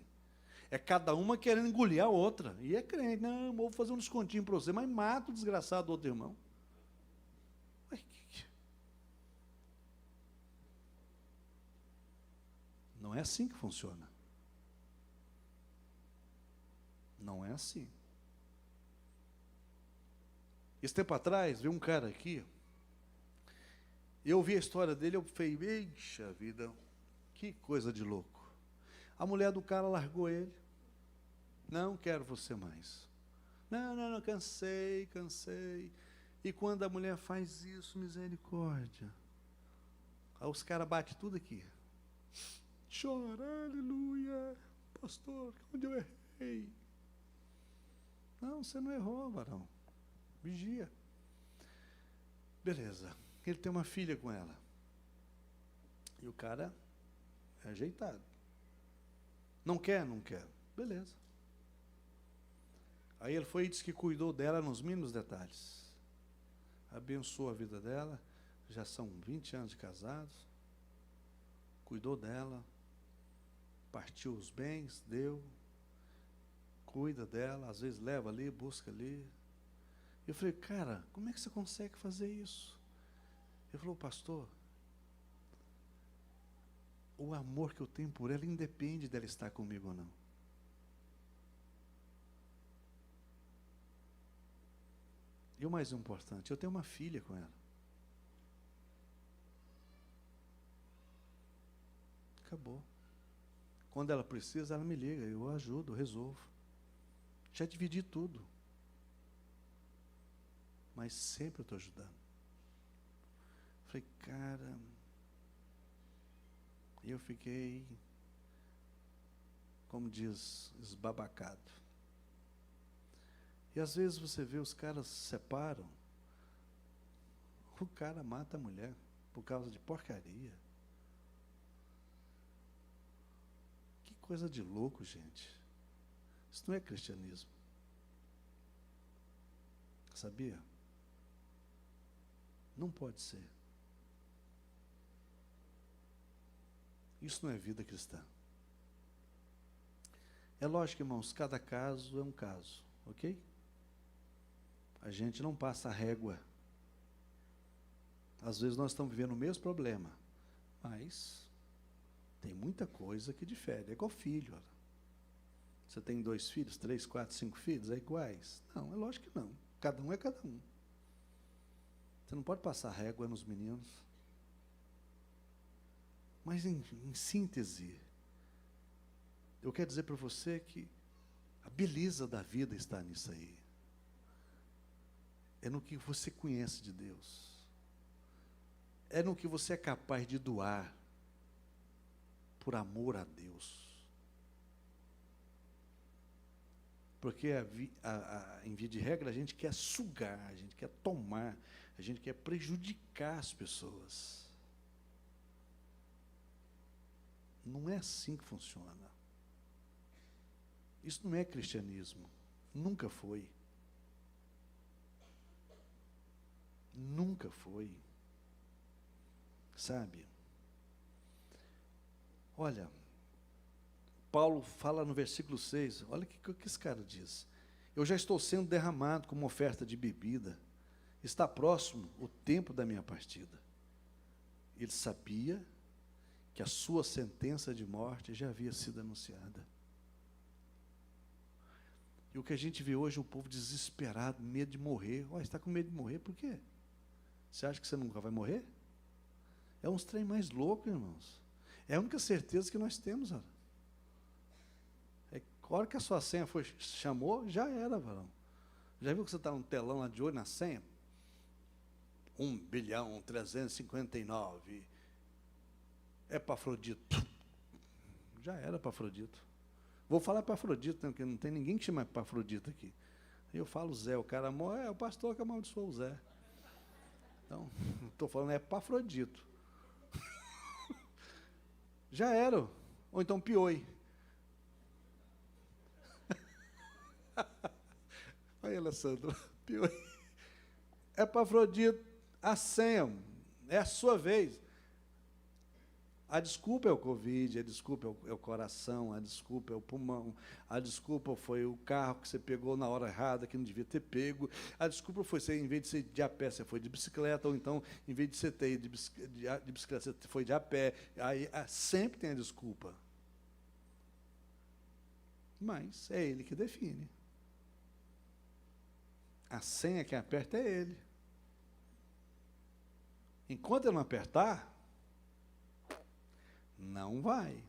[SPEAKER 1] É cada uma querendo engolir a outra. E é crente: não, vou fazer um descontinho para você, mas mata o desgraçado do outro irmão. Não é assim que funciona. Não é assim. Esse tempo atrás, veio um cara aqui, eu ouvi a história dele, eu falei: eixa vida, que coisa de louco. A mulher do cara largou ele. Não quero você mais. Não, cansei. E quando a mulher faz isso, misericórdia. Aí os caras batem tudo aqui. Chora, aleluia. Pastor, onde eu errei? Não, você não errou, varão. Vigia. Beleza. Ele tem uma filha com ela. E o cara é ajeitado. Não quer? Não quer. Beleza. Aí ele foi e disse que cuidou dela nos mínimos detalhes. abençoou a vida dela, já são 20 anos de casados, cuidou dela, partiu os bens, deu, cuida dela, às vezes leva ali, busca ali. Eu falei, cara, como é que você consegue fazer isso? Ele falou, pastor, o amor que eu tenho por ela independe dela estar comigo ou não. E o mais importante, eu tenho uma filha com ela. Acabou. Quando ela precisa, ela me liga, eu ajudo, resolvo. Já dividi tudo. Mas sempre eu estou ajudando. Falei, cara, eu fiquei, como diz, esbabacado. E às vezes você vê os caras se separam, o cara mata a mulher por causa de porcaria. Que coisa de louco, gente. Isso não é cristianismo. Sabia? Não pode ser. Isso não é vida cristã. É lógico, irmãos, cada caso é um caso, ok? A gente não passa a régua. Às vezes nós estamos vivendo o mesmo problema, mas tem muita coisa que difere. É igual filho. Olha. Você tem 2 filhos, 3, 4, 5 filhos, é iguais? Não, é lógico que não. Cada um é cada um. Você não pode passar régua nos meninos. Mas, em síntese, eu quero dizer para você que a beleza da vida está nisso aí. É no que você conhece de Deus. É no que você é capaz de doar por amor a Deus. Porque, em via de regra, a gente quer sugar, a gente quer tomar, a gente quer prejudicar as pessoas. Não é assim que funciona. Isso não é cristianismo. Nunca foi. Nunca foi. Sabe? Olha, Paulo fala no versículo 6, olha o que esse cara diz. Eu já estou sendo derramado como oferta de bebida. Está próximo o tempo da minha partida. Ele sabia que a sua sentença de morte já havia sido anunciada. E o que a gente vê hoje é um povo desesperado, medo de morrer. Você está com medo de morrer, por quê? Você acha que você nunca vai morrer? É uns trem mais louco, irmãos. É a única certeza que nós temos. Olha. É que a hora que a sua senha chamou, já era, varão. Já viu que você está no telão lá de olho na senha? 1.359.000.000. Epafrodito. Já era Epafrodito. Vou falar Epafrodito, né, porque não tem ninguém que chama Epafrodito aqui. Aí eu falo Zé, o cara morre, é o pastor que amaldiçoou o Zé. Então, estou falando Epafrodito. Já era. Ou então Pioi. Olha, Alessandro, Pioi. Epafrodito, a senha, é a sua vez. A desculpa é o Covid, a desculpa é o coração, a desculpa é o pulmão, a desculpa foi o carro que você pegou na hora errada, que não devia ter pego, a desculpa foi você, em vez de ser de a pé, você foi de bicicleta, ou então, em vez de você ter ido de bicicleta, você foi de a pé. Aí sempre tem a desculpa. Mas é ele que define. A senha que aperta é ele. Enquanto ele não apertar, não vai.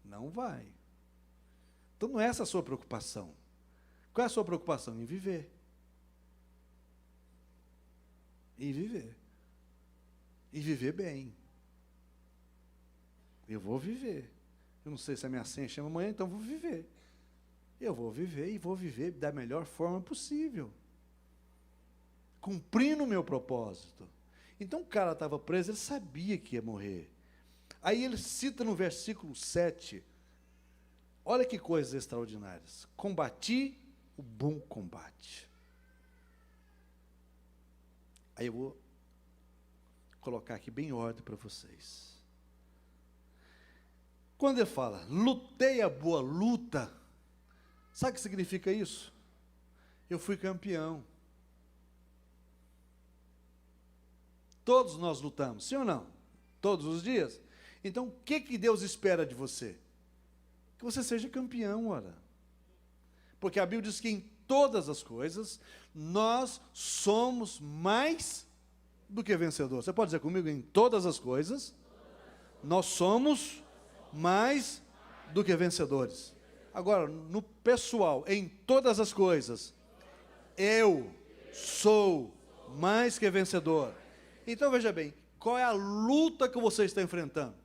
[SPEAKER 1] Não vai. Então não é essa a sua preocupação. Qual é a sua preocupação? Em viver. Em viver. E viver bem. Eu vou viver. Eu não sei se a minha senha chama amanhã, então eu vou viver. Eu vou viver e vou viver da melhor forma possível. Cumprindo o meu propósito. Então o cara estava preso, ele sabia que ia morrer. Aí ele cita no versículo 7, olha que coisas extraordinárias. Combati o bom combate. Aí eu vou colocar aqui bem em ordem para vocês. Quando ele fala, lutei a boa luta, sabe o que significa isso? Eu fui campeão. Todos nós lutamos, sim ou não? Todos os dias? Então, o que Deus espera de você? Que você seja campeão, ora. Porque a Bíblia diz que em todas as coisas, nós somos mais do que vencedores. Você pode dizer comigo? Em todas as coisas, nós somos mais do que vencedores. Agora, no pessoal, em todas as coisas, eu sou mais que vencedor. Então, veja bem, qual é a luta que você está enfrentando?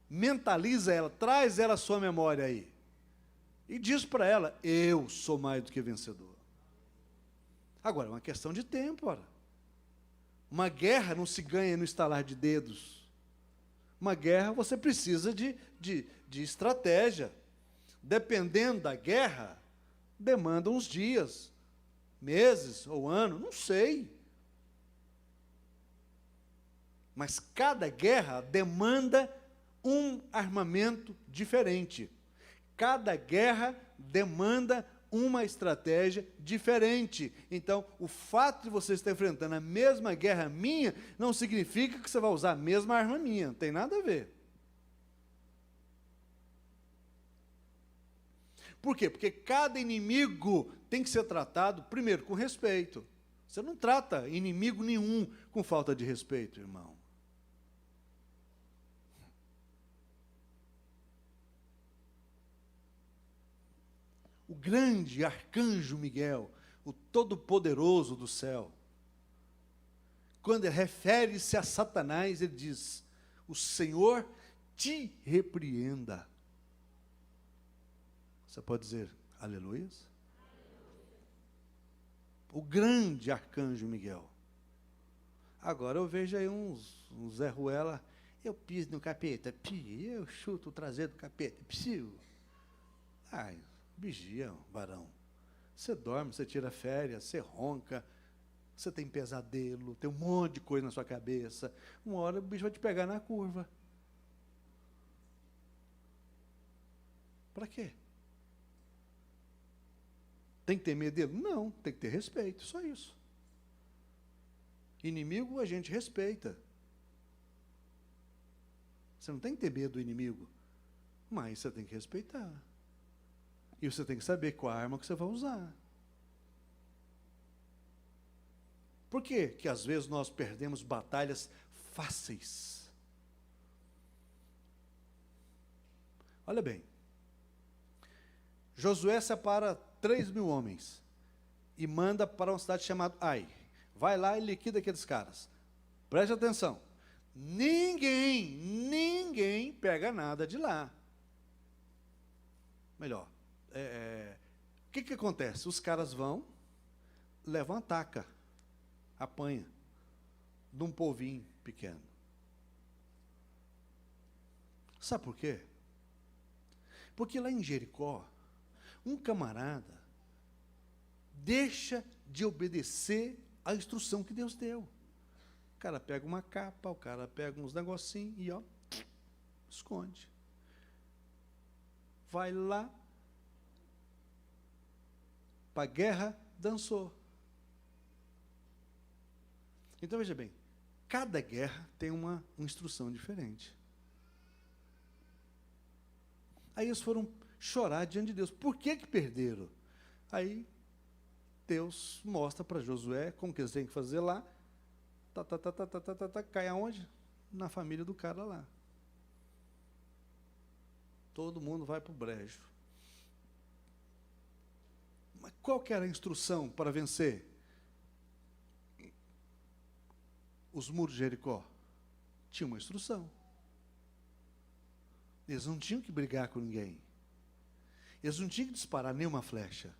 [SPEAKER 1] Mentaliza ela, traz ela à sua memória aí. E diz para ela, eu sou mais do que vencedor. Agora, é uma questão de tempo, ora. Uma guerra não se ganha no estalar de dedos. Uma guerra você precisa de estratégia. Dependendo da guerra, demanda uns dias, meses ou ano, não sei. Mas cada guerra demanda um armamento diferente. Cada guerra demanda uma estratégia diferente. Então, o fato de você estar enfrentando a mesma guerra minha, não significa que você vai usar a mesma arma minha. Não tem nada a ver. Por quê? Porque cada inimigo tem que ser tratado, primeiro, com respeito. Você não trata inimigo nenhum com falta de respeito, irmão. O grande arcanjo Miguel, o todo-poderoso do céu, quando ele refere-se a Satanás, ele diz, o Senhor te repreenda. Você pode dizer, aleluias? O grande arcanjo Miguel. Agora eu vejo aí uns Zé Ruela, eu piso no capeta, eu chuto o traseiro do capeta, psiu. Ai, vigia, varão. Você dorme, você tira férias, você ronca, você tem pesadelo, tem um monte de coisa na sua cabeça. Uma hora o bicho vai te pegar na curva. Para quê? Tem que ter medo dele? Não, tem que ter respeito, só isso. Inimigo a gente respeita. Você não tem que ter medo do inimigo, mas você tem que respeitar. E você tem que saber qual a arma que você vai usar. Por quê que às vezes nós perdemos batalhas fáceis? Olha bem. Josué separa 3.000 homens e manda para uma cidade chamada Ai. Vai lá e liquida aqueles caras. Preste atenção. Ninguém pega nada de lá. Melhor. O que acontece? Os caras vão, levam a taca, apanha, de um povinho pequeno. Sabe por quê? Porque lá em Jericó, um camarada deixa de obedecer a instrução que Deus deu. O cara pega uma capa, o cara pega uns negocinhos e, ó, esconde. Vai lá, para a guerra, dançou. Então, veja bem, cada guerra tem uma instrução diferente. Aí eles foram chorar diante de Deus. Por que perderam? Aí, Deus mostra para Josué como que eles têm que fazer lá. Cai aonde? Na família do cara lá. Todo mundo vai para o brejo. Mas qual que era a instrução para vencer os muros de Jericó? Tinha uma instrução. Eles não tinham que brigar com ninguém. Eles não tinham que disparar nenhuma flecha.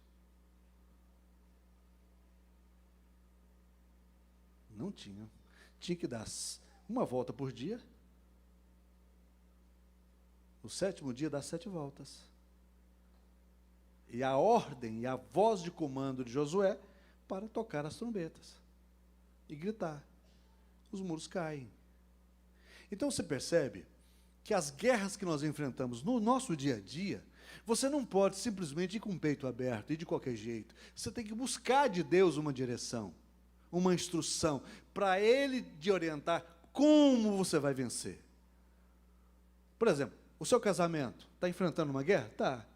[SPEAKER 1] Não tinham. Tinha que dar uma volta por dia. No 7º dia, dar 7 voltas. E a ordem e a voz de comando de Josué para tocar as trombetas. e gritar. Os muros caem. Então você percebe que as guerras que nós enfrentamos no nosso dia a dia, você não pode simplesmente ir com o peito aberto e de qualquer jeito. Você tem que buscar de Deus uma direção, uma instrução, para Ele te orientar como você vai vencer. Por exemplo, o seu casamento está enfrentando uma guerra? Tá.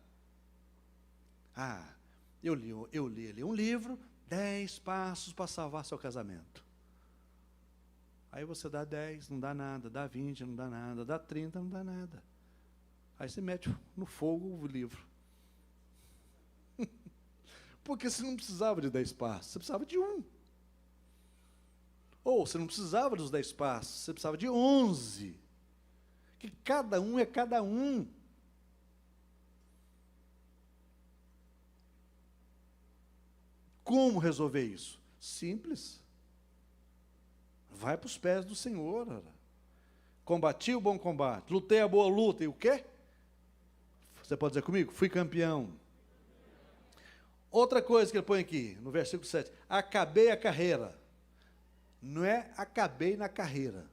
[SPEAKER 1] Eu li ali um livro, 10 passos para salvar seu casamento. Aí você dá 10, não dá nada, dá 20, não dá nada, dá 30, não dá nada. Aí você mete no fogo o livro. Porque você não precisava de 10 passos, você precisava de 1. Ou você não precisava dos 10 passos, você precisava de 11. Que cada um é cada um. Como resolver isso? Simples. Vai para os pés do Senhor. Ora. Combati o bom combate, lutei a boa luta, e o quê? Você pode dizer comigo? Fui campeão. Outra coisa que ele põe aqui, no versículo 7, acabei a carreira. Não é acabei na carreira.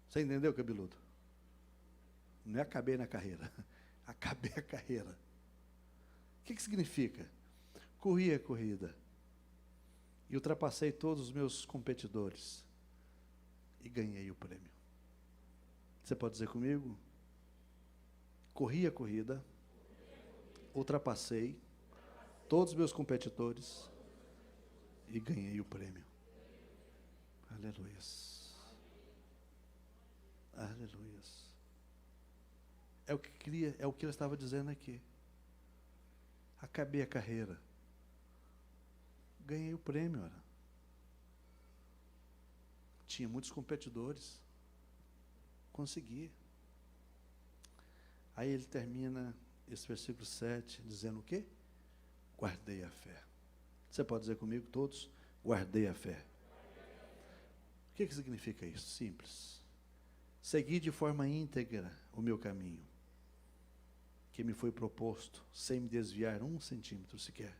[SPEAKER 1] Você entendeu, cabeludo? Não é acabei na carreira. Acabei a carreira. O que significa? Corri a corrida. E ultrapassei todos os meus competidores. E ganhei o prêmio. Você pode dizer comigo? Corri a corrida. Ultrapassei todos os meus competidores. E ganhei o prêmio. Aleluias. Aleluias. É o que ele estava dizendo aqui. Acabei a carreira. Ganhei o prêmio, ora. Tinha muitos competidores. Consegui. Aí ele termina esse versículo 7 dizendo o quê? Guardei a fé. Você pode dizer comigo, todos? Guardei a fé. O que significa isso? Simples. Segui de forma íntegra o meu caminho, que me foi proposto, sem me desviar 1 centímetro sequer.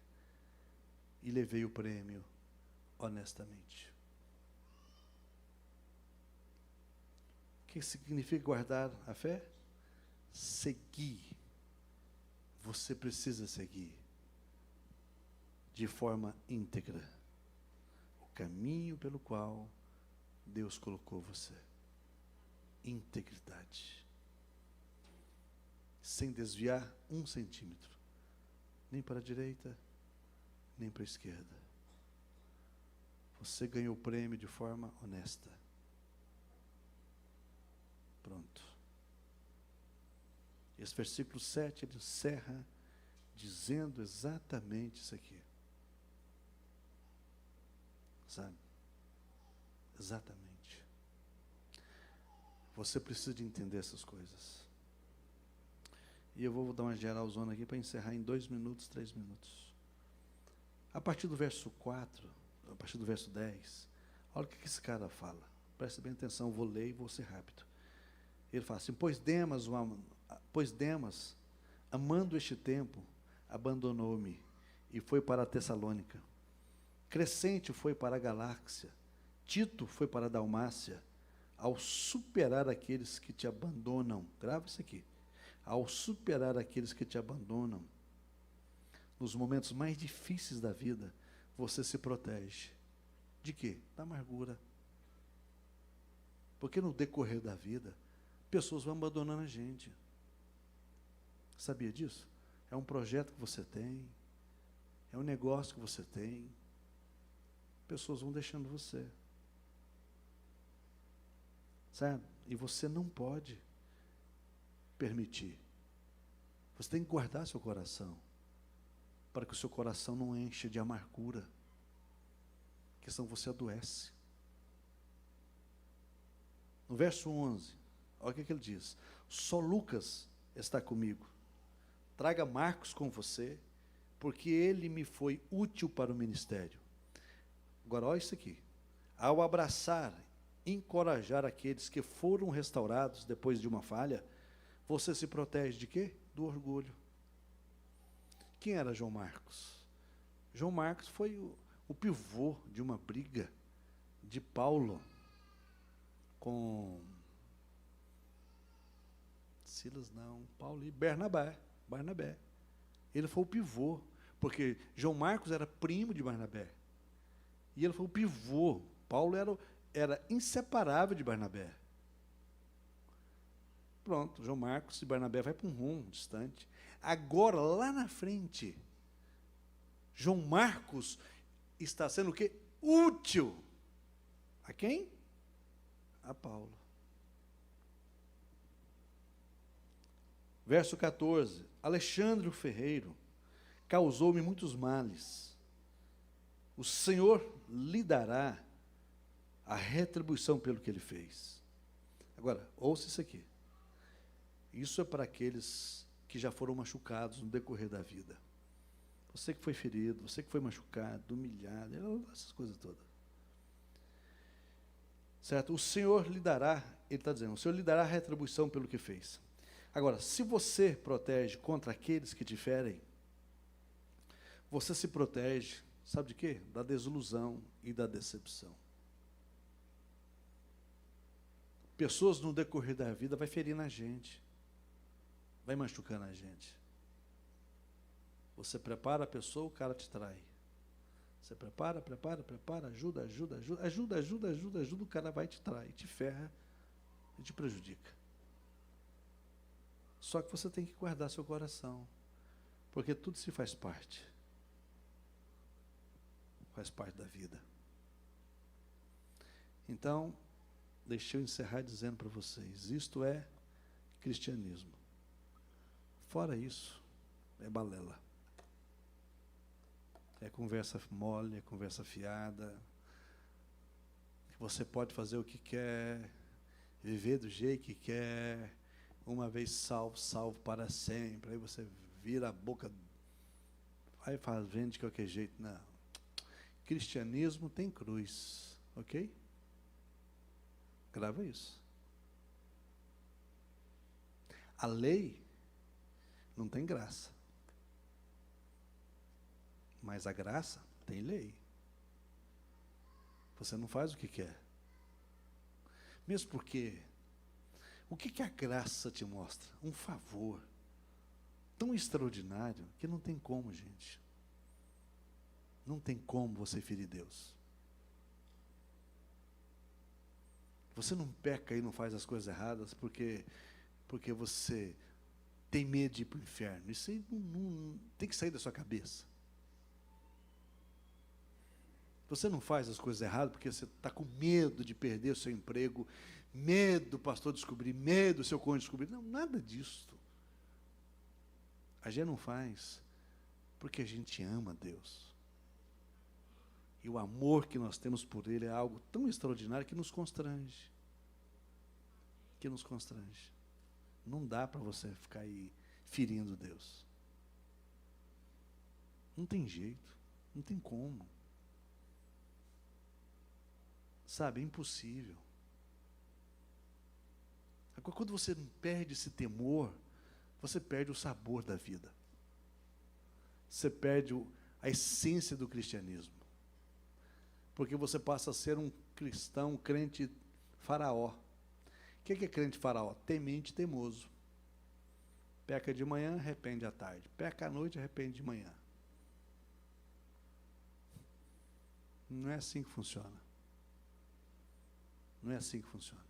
[SPEAKER 1] E levei o prêmio honestamente. O que significa guardar a fé? Seguir. Você precisa seguir de forma íntegra o caminho pelo qual Deus colocou você. Integridade. Sem desviar 1 centímetro. Nem para a direita, nem para a esquerda. Você ganhou o prêmio de forma honesta. Pronto. Esse versículo 7, ele encerra dizendo exatamente isso aqui. Sabe? Exatamente. Você precisa de entender essas coisas. E eu vou dar uma geralzona aqui para encerrar em 2 minutos, 3 minutos. A partir do verso 4, a partir do verso 10, olha o que esse cara fala. Preste bem atenção, vou ler e vou ser rápido. Ele fala assim, pois Demas, amando este tempo, abandonou-me e foi para a Tessalônica. Crescente foi para a Galáxia. Tito foi para a Dalmácia. Ao superar aqueles que te abandonam, grava isso aqui, ao superar aqueles que te abandonam, nos momentos mais difíceis da vida, você se protege. De quê? Da amargura. Porque no decorrer da vida, pessoas vão abandonando a gente. Sabia disso? É um projeto que você tem, é um negócio que você tem, pessoas vão deixando você. Sabe? E você não pode permitir. Você tem que guardar seu coração, para que o seu coração não encha de amargura, porque senão você adoece. No verso 11, olha o que ele diz. Só Lucas está comigo. Traga Marcos com você, porque ele me foi útil para o ministério. Agora, olha isso aqui. Ao abraçar, encorajar aqueles que foram restaurados depois de uma falha, você se protege de quê? Do orgulho. Quem era João Marcos? João Marcos foi o pivô de uma briga de Paulo com Silas, não, Paulo e Barnabé. Ele foi o pivô, porque João Marcos era primo de Barnabé. E ele foi o pivô. Paulo era inseparável de Barnabé. Pronto, João Marcos e Barnabé vai para um rumo distante. Agora, lá na frente, João Marcos está sendo o quê? Útil. A quem? A Paulo. Verso 14. Alexandre o ferreiro causou-me muitos males. O Senhor lhe dará a retribuição pelo que ele fez. Agora, ouça isso aqui. Isso é para aqueles que já foram machucados no decorrer da vida. Você que foi ferido, você que foi machucado, humilhado, essas coisas todas. Certo? O Senhor lhe dará, ele está dizendo, o Senhor lhe dará a retribuição pelo que fez. Agora, se você protege contra aqueles que te ferem, você se protege, sabe de quê? Da desilusão e da decepção. Pessoas no decorrer da vida vai ferindo a gente, vai machucando a gente. Você prepara a pessoa, o cara te trai. Você prepara, ajuda, o cara vai te trair, te ferra e te prejudica. Só que você tem que guardar seu coração, porque tudo se faz parte da vida. Então, deixa eu encerrar dizendo para vocês, isto é cristianismo. Fora isso, é balela. É conversa mole, é conversa fiada. Você pode fazer o que quer, viver do jeito que quer, uma vez salvo, salvo para sempre. Aí você vira a boca, aí faz, vende de qualquer jeito. Não. Cristianismo tem cruz, ok? Grava isso. A lei não tem graça. Mas a graça tem lei. Você não faz o que quer. Mesmo porque, o que a graça te mostra? Um favor tão extraordinário que não tem como, gente. Não tem como você ferir Deus. Você não peca e não faz as coisas erradas porque você tem medo de ir para o inferno. Isso aí não tem que sair da sua cabeça. Você não faz as coisas erradas porque você está com medo de perder o seu emprego, medo do pastor descobrir, medo do seu cônjuge descobrir. Não, nada disso. A gente não faz porque a gente ama Deus. E o amor que nós temos por Ele é algo tão extraordinário que nos constrange. Que nos constrange. Não dá para você ficar aí ferindo Deus. Não tem jeito, não tem como. Sabe, é impossível. Agora, quando você perde esse temor, você perde o sabor da vida. Você perde a essência do cristianismo. Porque você passa a ser um cristão, um crente faraó. O que é crente faraó? Temente, temoso. Peca de manhã, arrepende à tarde. Peca à noite, arrepende de manhã. Não é assim que funciona. Não é assim que funciona.